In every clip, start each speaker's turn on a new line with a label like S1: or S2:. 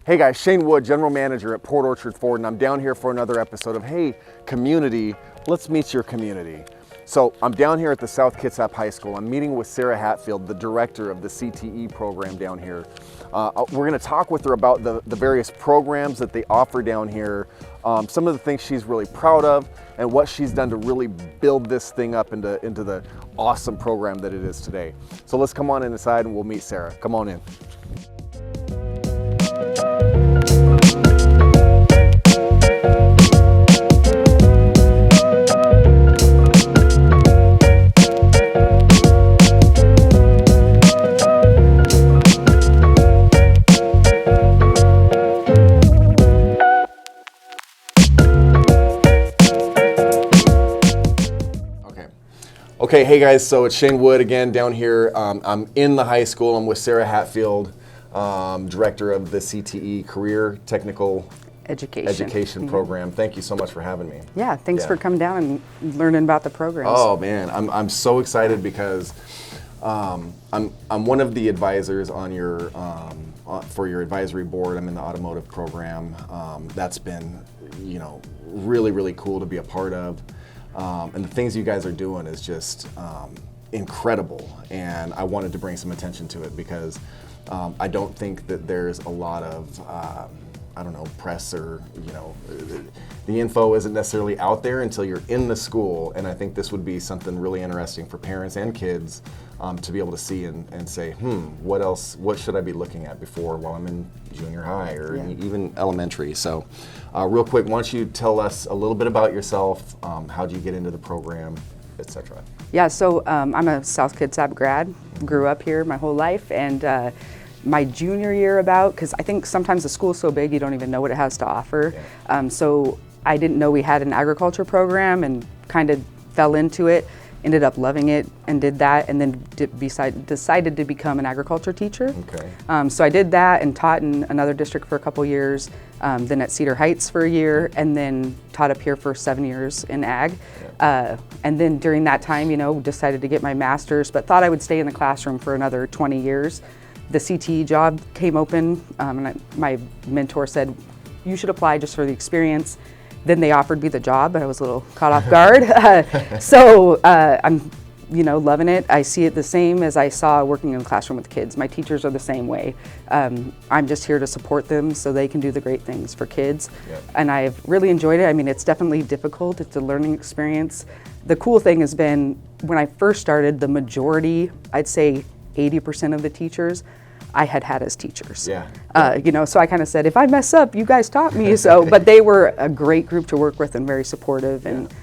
S1: Hey guys, Shane Wood, General Manager at Port Orchard Ford, and I'm down here for another episode of Hey Community, Let's Meet Your Community. So I'm down here at the South Kitsap High School. I'm meeting with Sara Hatfield, the director of the CTE program down here. We're going to talk with her about the various programs that they offer down here, some of the things she's really proud of, and what she's done to really build this thing up into the awesome program that it is today. So let's come on inside and we'll meet Sara. Come on in. Okay, hey guys, so it's Shane Wood again down here. I'm in the high school. I'm with Sara Hatfield, director of the CTE Career Technical Education Program. Thank you so much for having me.
S2: Yeah, thanks for coming down and learning about the programs.
S1: Oh man, I'm so excited because I'm one of the advisors on your for your advisory board. I'm in the automotive program. That's been, really cool to be a part of. And the things you guys are doing is just incredible, and I wanted to bring some attention to it because I don't think that there's a lot of press or the info isn't necessarily out there until you're in the school, and I think this would be something really interesting for parents and kids to be able to see and say, what should I be looking at while I'm in junior high or even elementary. So real quick, why don't you tell us a little bit about yourself, how did you get into the program, etc.
S2: Yeah, so I'm a South Kitsap grad, grew up here my whole life, and my junior year because I think sometimes the school's so big you don't even know what it has to offer. So I didn't know we had an agriculture program and kind of fell into it, ended up loving it and did that, and then decided to become an agriculture teacher.
S1: Okay.
S2: So I did that and taught in another district for a couple years, then at Cedar Heights for a year, and then taught up here for 7 years in ag. And then during that time, decided to get my master's, but thought I would stay in the classroom for another 20 years. The CTE job came open, and my mentor said, you should apply just for the experience. Then they offered me the job, but I was a little caught off guard. So I'm, loving it. I see it the same as I saw working in the classroom with kids. My teachers are the same way. I'm just here to support them so they can do the great things for kids. Yep. And I've really enjoyed it. I mean, it's definitely difficult. It's a learning experience. The cool thing has been when I first started, the majority, I'd say 80% of the teachers I had as teachers.
S1: Yeah.
S2: So I kind of said, if I mess up, you guys taught me. So, but they were a great group to work with and very supportive and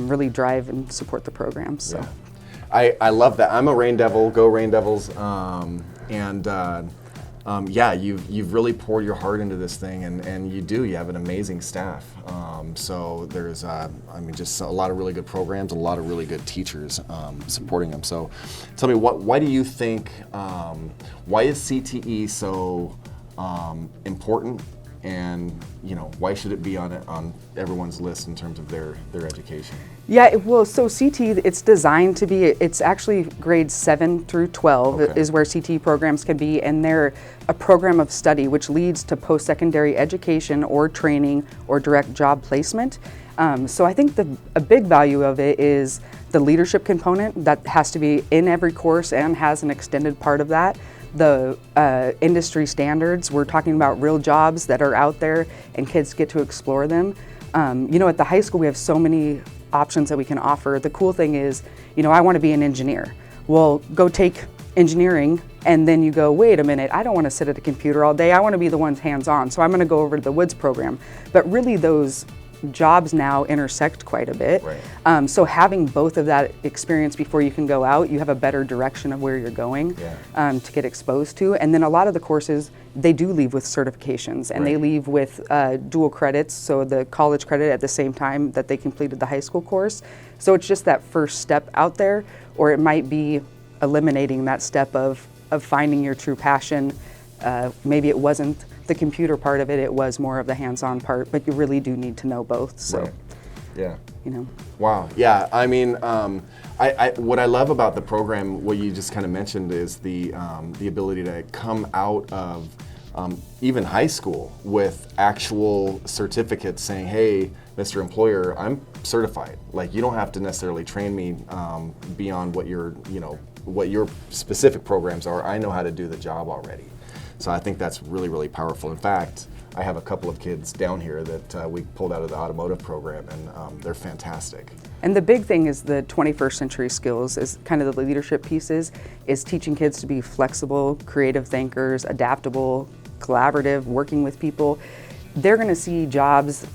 S2: really drive and support the program. So,
S1: I love that. I'm a Rain Devil. Go Rain Devils. You've really poured your heart into this thing, and you have an amazing staff. So there's just a lot of really good programs, a lot of really good teachers supporting them. So tell me, why do you think, why is CTE so important, and why should it be on everyone's list in terms of their education?
S2: Yeah, so CTE, it's designed to be, it's actually grades 7 through 12 is where CTE programs can be, and they're a program of study which leads to post-secondary education or training or direct job placement. So I think a big value of it is the leadership component that has to be in every course and has an extended part of that. The industry standards, we're talking about real jobs that are out there and kids get to explore them. At the high school we have so many options that we can offer. The cool thing is, I want to be an engineer. Well, go take engineering, and then you go, wait a minute, I don't want to sit at a computer all day. I want to be the ones hands-on. So I'm going to go over to the Woods program. But really those jobs now intersect quite a bit.
S1: Right.
S2: So having both of that experience before you can go out, you have a better direction of where you're going to get exposed to. And then a lot of the courses, they do leave with certifications, and they leave with dual credits, so the college credit at the same time that they completed the high school course. So it's just that first step out there, or it might be eliminating that step of finding your true passion. Maybe it wasn't the computer part of it, it was more of the hands-on part, but you really do need to know both. So,
S1: Wow. Yeah. I mean, what I love about the program, what you just kind of mentioned, is the ability to come out of even high school, with actual certificates saying, hey, Mr. Employer, I'm certified. Like, you don't have to necessarily train me beyond what your specific programs are. I know how to do the job already. So I think that's really, really powerful. In fact, I have a couple of kids down here that we pulled out of the automotive program, and they're fantastic.
S2: And the big thing is the 21st century skills, is kind of the leadership pieces, is teaching kids to be flexible, creative thinkers, adaptable, collaborative, working with people. They're going to see jobs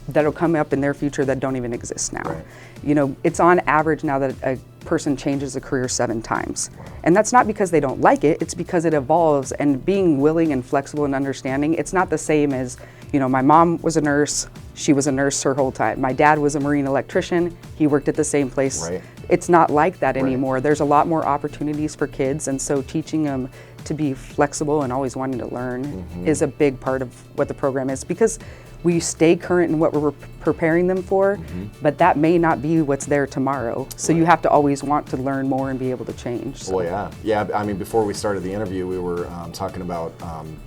S2: that'll come up in their future that don't even exist now.
S1: Right.
S2: You know, it's on average now that a person changes a career 7 times. And that's not because they don't like it, it's because it evolves, and being willing and flexible and understanding, it's not the same as, you know, my mom was a nurse, she was a nurse her whole time. My dad was a marine electrician, he worked at the same place.
S1: Right.
S2: It's not like that
S1: Right.
S2: anymore. There's a lot more opportunities for kids, and so teaching them to be flexible and always wanting to learn is a big part of what the program is, because we stay current in what we're preparing them for, but that may not be what's there tomorrow. So you have to always want to learn more and be able to change. So.
S1: Well, yeah. I mean, before we started the interview, we were talking about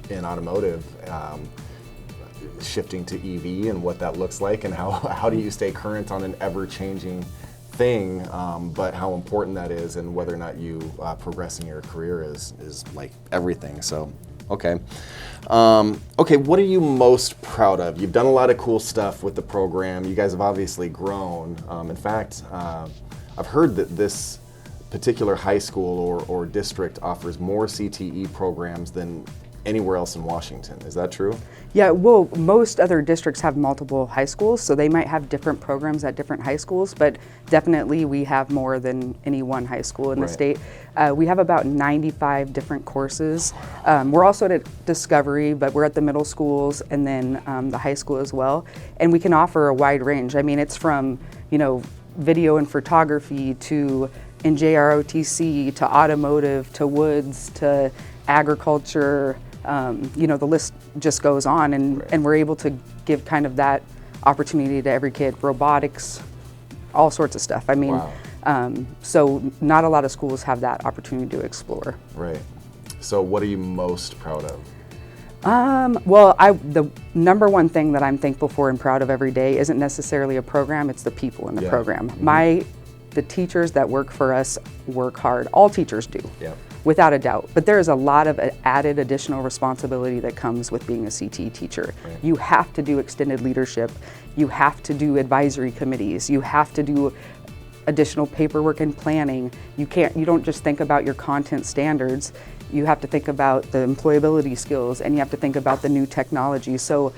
S1: in automotive shifting to EV and what that looks like, and how do you stay current on an ever-changing thing, but how important that is, and whether or not you progress in your career is like everything. So, okay. Okay, what are you most proud of? You've done a lot of cool stuff with the program. You guys have obviously grown. In fact, I've heard that this particular high school or district offers more CTE programs than anywhere else in Washington. Is that true?
S2: Yeah, well, most other districts have multiple high schools, so they might have different programs at different high schools, but definitely we have more than any one high school in the state. We have about 95 different courses. We're also at Discovery, but we're at the middle schools and then the high school as well. And we can offer a wide range. I mean, it's from, you know, video and photography to NJROTC to automotive to woods to agriculture. You know, the list just goes on, and we're able to give kind of that opportunity to every kid. Robotics, all sorts of stuff. I mean, so not a lot of schools have that opportunity to explore.
S1: Right. So what are you most proud of?
S2: Well, the number one thing that I'm thankful for and proud of every day isn't necessarily a program, it's the people in the program. The teachers that work for us work hard. All teachers do. Without a doubt. But there is a lot of added additional responsibility that comes with being a CTE teacher.
S1: Right.
S2: You have to do extended leadership. You have to do advisory committees. You have to do additional paperwork and planning. You don't just think about your content standards. You have to think about the employability skills, and you have to think about the new technology. So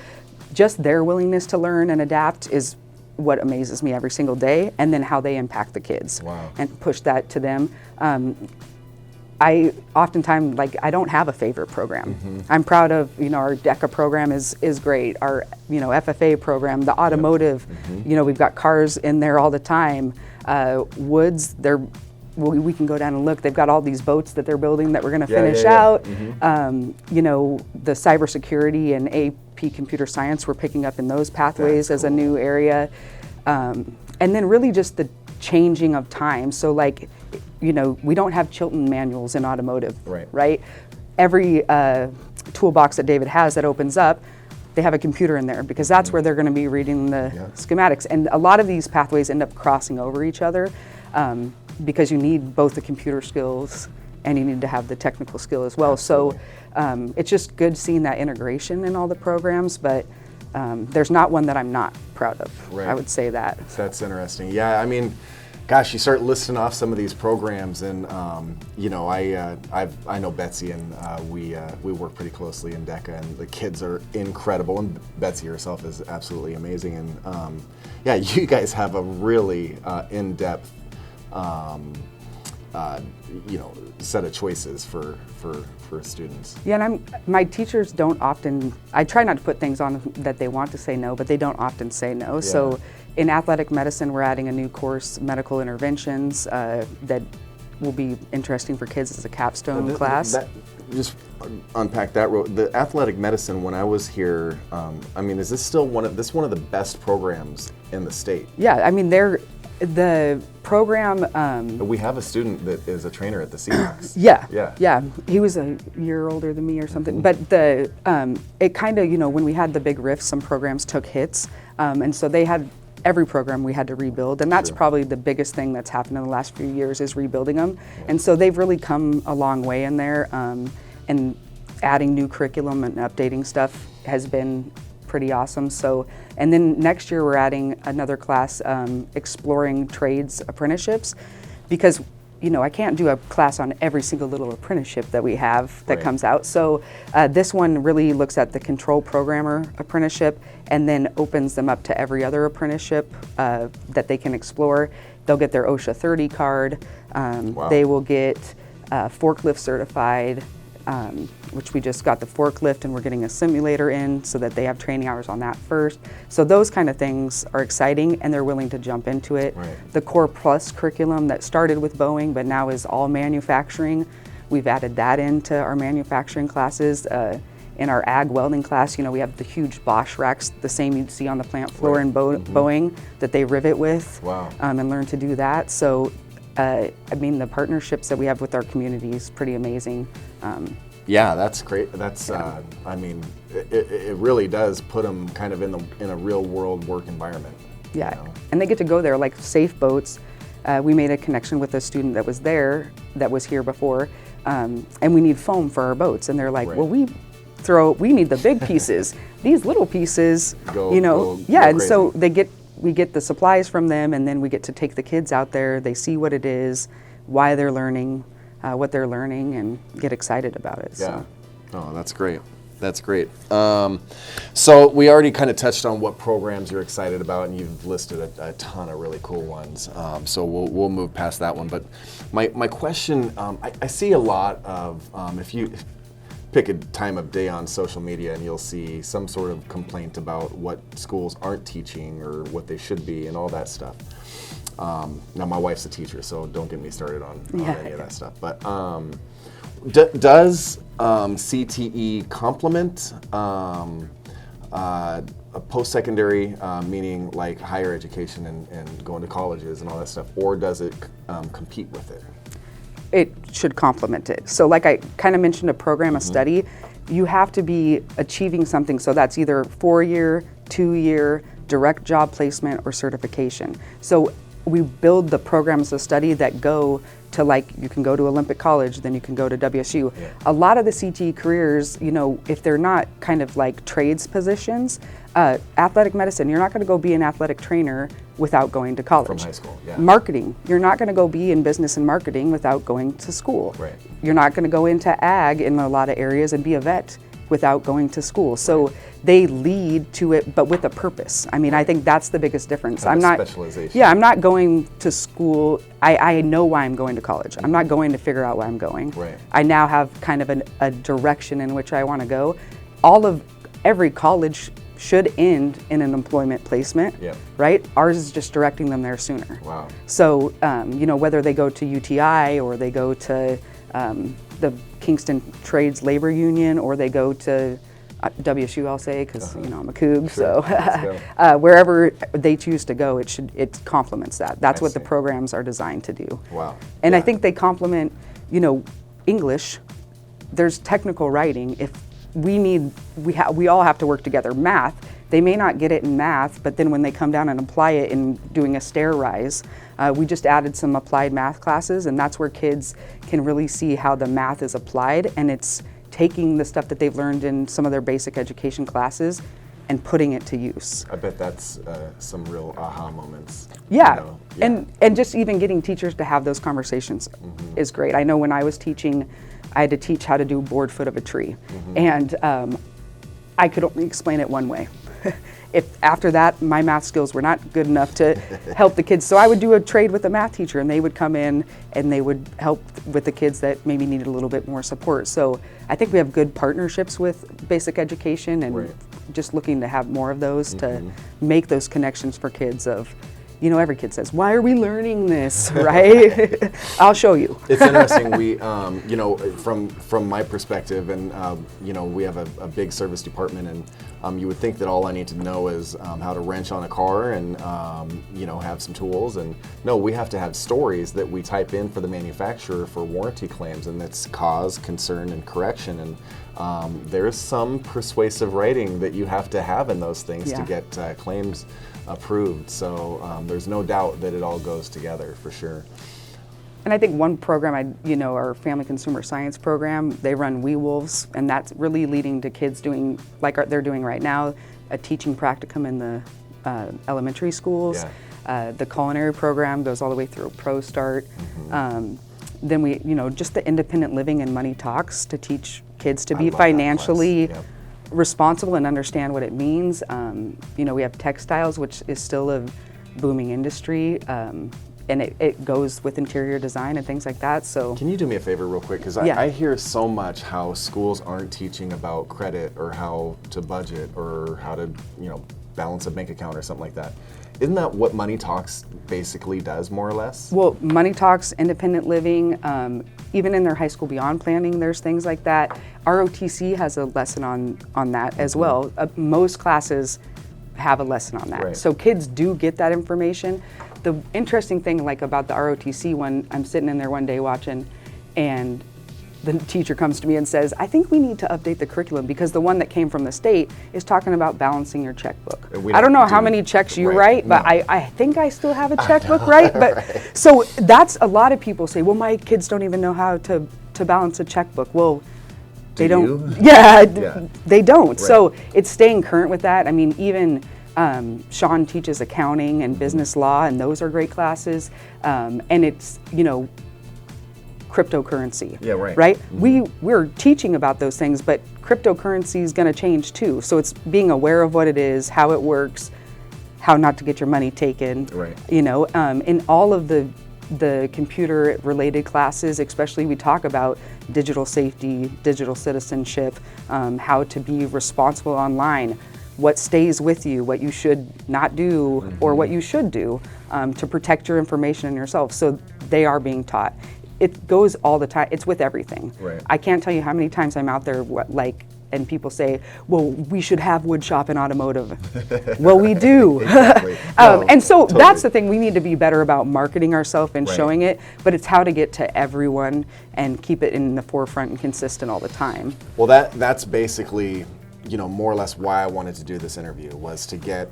S2: just their willingness to learn and adapt is what amazes me every single day, and then how they impact the kids and push that to them. I oftentimes, I don't have a favorite program. I'm proud of, you know, our DECA program is great. Our, you know, FFA program, the automotive, you know, we've got cars in there all the time. Woods, we can go down and look. They've got all these boats that they're building that we're going to finish out. You know, the cybersecurity and AP computer science, we're picking up in those pathways as a new area. And then really just the changing of time. So like, you know, we don't have Chilton manuals in automotive, right? Every toolbox that David has that opens up, they have a computer in there, because that's where they're going to be reading the schematics. And a lot of these pathways end up crossing over each other, because you need both the computer skills and you need to have the technical skill as well. So it's just good seeing that integration in all the programs, but there's not one that I'm not proud of. I would say that.
S1: That's interesting. Yeah, I mean, gosh, you start listing off some of these programs, and you know, I know Betsy, and we work pretty closely in DECA, and the kids are incredible, and Betsy herself is absolutely amazing, and yeah, you guys have a really in-depth, you know, set of choices for students.
S2: Yeah, and my teachers don't often, I try not to put things on that they want to say no, but they don't often say no. So in athletic medicine, we're adding a new course, medical interventions, that will be interesting for kids as a capstone class.
S1: Just unpack that. The athletic medicine, when I was here, I mean, is this still one of the best programs in the state?
S2: Yeah, I mean, The program,
S1: We have a student that is a trainer at the Seahawks.
S2: yeah. He was a year older than me or something. But it kind of, when we had the big rifts, some programs took hits, and so they had every program we had to rebuild, and that's probably the biggest thing that's happened in the last few years is rebuilding them. And so they've really come a long way in there, and adding new curriculum and updating stuff has been pretty awesome. So, and then next year we're adding another class, exploring trades apprenticeships, because I can't do a class on every single little apprenticeship that we have that comes out. So this one really looks at the control programmer apprenticeship and then opens them up to every other apprenticeship that they can explore. They'll get their OSHA 30 card. They will get forklift certified, which we just got the forklift and we're getting a simulator in so that they have training hours on that first. So those kind of things are exciting and they're willing to jump into it. The Core Plus curriculum that started with Boeing but now is all manufacturing, we've added that into our manufacturing classes. In our ag welding class, we have the huge Bosch racks, the same you'd see on the plant floor in Boeing that they rivet with and learn to do that. So the partnerships that we have with our community is pretty amazing.
S1: Yeah, that's great. That's, it really does put them kind of in a real world work environment.
S2: Yeah, and they get to go there, like Safe Boats. We made a connection with a student that was there, that was here before, and we need foam for our boats. And they're like, well, we need the big pieces. These little pieces,
S1: go
S2: and
S1: crazy.
S2: so we get the supplies from them, and then we get to take the kids out there. They see what it is, why they're learning, what they're learning, and get excited about it.
S1: Yeah. So. Oh, that's great. That's great. So we already kind of touched on what programs you're excited about, and you've listed a ton of really cool ones. So we'll move past that one. But my question, I see a lot of, if you pick a time of day on social media and you'll see some sort of complaint about what schools aren't teaching or what they should be and all that stuff. Now my wife's a teacher, so don't get me started on any of that stuff. But does CTE complement a post-secondary, meaning like higher education and going to colleges and all that stuff, or does it compete with it?
S2: It should complement it. So like I kind of mentioned, a program of study, you have to be achieving something. So that's either 4-year, 2-year, direct job placement, or certification. So we build the programs of study that go to, like, you can go to Olympic College, then you can go to WSU. A lot of the CTE careers, if they're not kind of like trades positions, athletic medicine, you're not going to go be an athletic trainer without going to college.
S1: From high school,
S2: Marketing, you're not going to go be in business and marketing without going to school. You're not going to go into ag in a lot of areas and be a vet without going to school. So they lead to it, but with a purpose. I think that's the biggest difference. I'm not
S1: specialization.
S2: Yeah, I'm not going to school. I know why I'm going to college. I'm not going to figure out why I'm going. I now have kind of a direction in which I want to go. Every college should end in an employment placement, right? Ours is just directing them there sooner. So, whether they go to UTI or they go to the Kingston Trades Labor Union or they go to WSU, I'll say, because I'm a Coug. So wherever they choose to go, it complements that. That's what the programs are designed to do. And I think they complement, English. There's technical writing. If we all have to work together. Math, they may not get it in math, but then when they come down and apply it in doing a stair rise, we just added some applied math classes, and that's where kids can really see how the math is applied, and it's taking the stuff that they've learned in some of their basic education classes and putting it to use.
S1: I bet that's some real aha moments.
S2: And just even getting teachers to have those conversations is great. I know when I was teaching, I had to teach how to do board foot of a tree, and I could only explain it one way. If after that my math skills were not good enough to help the kids, so I would do a trade with a math teacher, and they would come in and they would help with the kids that maybe needed a little bit more support. So I think we have good partnerships with basic education, and just looking to have more of those to make those connections for kids of, every kid says, why are we learning this, right? I'll show you.
S1: It's interesting. We, from my perspective, and we have a big service department, and you would think that all I need to know is how to wrench on a car and have some tools. And no, we have to have stories that we type in for the manufacturer for warranty claims, and that's cause, concern, and correction. And there's some persuasive writing that you have to have in those things to get claims approved. So there's no doubt that it all goes together for sure.
S2: And I think one program, our Family Consumer Science program, they run Wee Wolves, and that's really leading to kids doing, like they're doing right now, a teaching practicum in the elementary schools.
S1: Yeah.
S2: The culinary program goes all the way through Pro Start. Mm-hmm. Then we, just the independent living and money talks to teach kids to be financially responsible and understand what it means. We have textiles, which is still a booming industry. And it goes with interior design and things like that. So
S1: can you do me a favor real quick? Because I hear so much how schools aren't teaching about credit or how to budget or how to balance a bank account or something like that. Isn't that what Money Talks basically does, more or less?
S2: Well, Money Talks, independent living, even in their high school beyond planning, there's things like that. ROTC has a lesson on that as well. Most classes have a lesson on that.
S1: Right.
S2: So kids do get that information. The interesting thing about the ROTC one, I'm sitting in there one day watching, and the teacher comes to me and says, I think we need to update the curriculum because the one that came from the state is talking about balancing your checkbook. I don't know how many checks you write, but I think I still have a checkbook, right? But so that's a lot of people say, well, my kids don't even know how to balance a checkbook. Well, they don't. They don't. Right. So it's staying current with that. I mean, even Sean teaches accounting and business law, and those are great classes. And it's, cryptocurrency.
S1: Yeah, right.
S2: Right? Mm-hmm. We're teaching about those things, but cryptocurrency is going to change too. So it's being aware of what it is, how it works, how not to get your money taken.
S1: Right.
S2: In all of the computer related classes, especially we talk about digital safety, digital citizenship, how to be responsible online, what stays with you, what you should not do, or what you should do to protect your information and yourself. So they are being taught. It goes all the time. It's with everything.
S1: Right.
S2: I can't tell you how many times I'm out there and people say, well, we should have wood shop in automotive. Well, we do.
S1: Exactly.
S2: And so that's the thing. We need to be better about marketing ourselves and showing it, but it's how to get to everyone and keep it in the forefront and consistent all the time.
S1: Well, that's basically more or less why I wanted to do this interview, was to get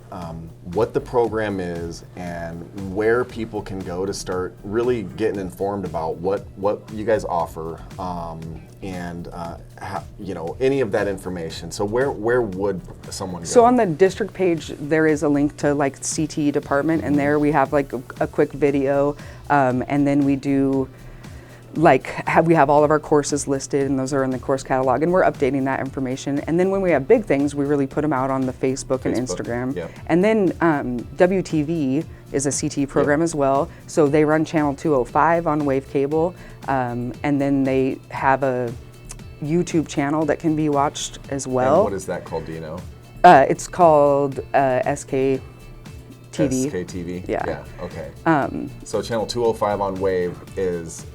S1: what the program is and where people can go to start really getting informed about what you guys offer, and any of that information. So where would someone go?
S2: So on the district page, there is a link to CTE department, and there we have a quick video, and then we do we have all of our courses listed, and those are in the course catalog, and we're updating that information. And then when we have big things, we really put them out on the Facebook and Instagram.
S1: Yep.
S2: And then WTV is a CT program as well. So they run channel 205 on Wave Cable, and then they have a YouTube channel that can be watched as well.
S1: And what is that called? Do you know?
S2: It's called SKTV.
S1: SKTV?
S2: Yeah.
S1: Okay. So channel 205 on Wave is...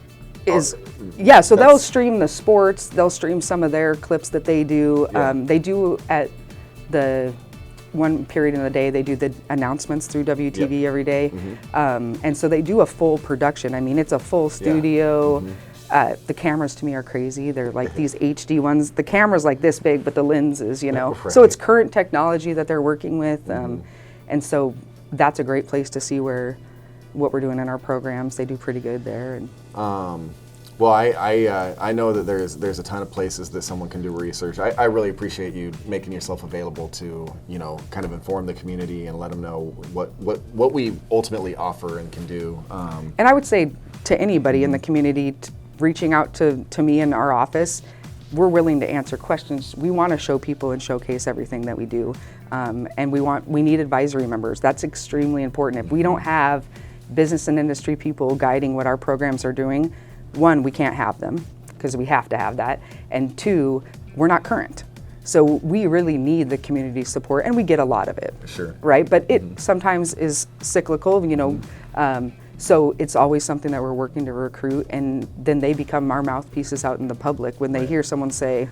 S2: so they'll stream the sports, they'll stream some of their clips that they do. They do at the one period in the day, they do the announcements through WTV every day. And so they do a full production. I mean, it's a full studio. The cameras to me are crazy. They're like these HD ones. The camera's like this big, but the lens is,
S1: Right.
S2: So it's current technology that they're working with. And so that's a great place to see what we're doing in our programs. They do pretty good there. And
S1: well, I know that there's a ton of places that someone can do research. I really appreciate you making yourself available to kind of inform the community and let them know what we ultimately offer and can do.
S2: And I would say to anybody in the community, reaching out to me in our office, we're willing to answer questions. We want to show people and showcase everything that we do, and we need advisory members. That's extremely important. If we don't have business and industry people guiding what our programs are doing, one, we can't have them because we have to have that, and two, we're not current. So we really need the community support, and we get a lot of it.
S1: Sure.
S2: Right? But it sometimes is cyclical, you know. So it's always something that we're working to recruit, and then they become our mouthpieces out in the public when they hear someone say,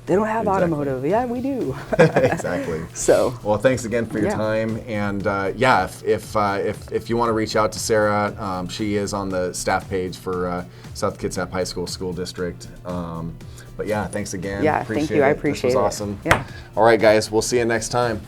S2: they don't have automotive. Yeah, we do.
S1: Exactly.
S2: So.
S1: Well, thanks again for your time. And yeah, if you want to reach out to Sara, she is on the staff page for South Kitsap High School District. But yeah, thanks again.
S2: Yeah, thank you. I appreciate it.
S1: This was awesome.
S2: Yeah.
S1: All right, guys. We'll see you next time.